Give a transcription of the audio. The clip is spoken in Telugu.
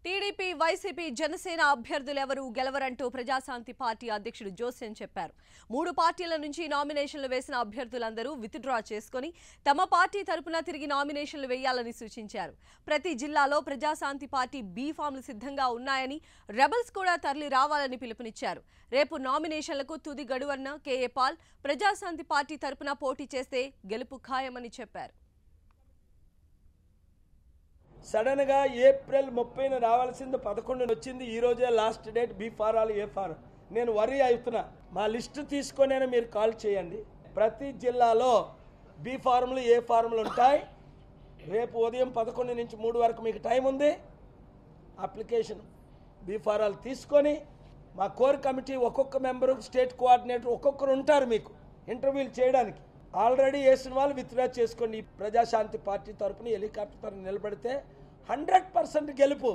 టీడీపీ వైసీపీ జనసేన అభ్యర్థులెవరూ గెలవరంటూ ప్రజాశాంతి పార్టీ అధ్యక్షుడు జోసెన్ చెప్పారు. 3 పార్టీల నుంచి నామినేషన్లు వేసిన అభ్యర్థులందరూ విత్డ్రా చేసుకుని తమ పార్టీ తరపున తిరిగి నామినేషన్లు వేయాలని సూచించారు. ప్రతి జిల్లాలో ప్రజాశాంతి పార్టీ బీ ఫామ్లు సిద్ధంగా ఉన్నాయని, రెబల్స్ కూడా తరలి రావాలని పిలుపునిచ్చారు. రేపు నామినేషన్లకు తుది గడువన్న కేఏ పాల్ ప్రజాశాంతి పార్టీ తరపున పోటీ చేస్తే గెలుపు ఖాయమని చెప్పారు. సడన్ గా ఏప్రిల్ 30న రావాల్సింది 11 వచ్చింది. ఈ రోజే లాస్ట్ డేట్. బీ ఫారాలు ఏ ఫారం నేను వరీ అవుతున్నా. మా లిస్టు తీసుకొని మీరు కాల్ చేయండి. ప్రతి జిల్లాలో బీ ఫారంలు ఏ ఫారంలు ఉంటాయి. రేపు ఉదయం 11 నుంచి 3 వరకు మీకు టైం ఉంది. అప్లికేషన్ బీ ఫారాలు తీసుకొని మా కోర్ కమిటీ ఒక్కొక్క మెంబరు, స్టేట్ కోఆర్డినేటర్ ఒక్కొక్కరు ఉంటారు మీకు ఇంటర్వ్యూలు చేయడానికి. ఆల్రెడీ వేసిన వాళ్ళు విత్డ్రా చేసుకోండి. ప్రజాశాంతి పార్టీ తరపున హెలికాప్టర్ తరపున నిలబడితే 100% గెలుపు.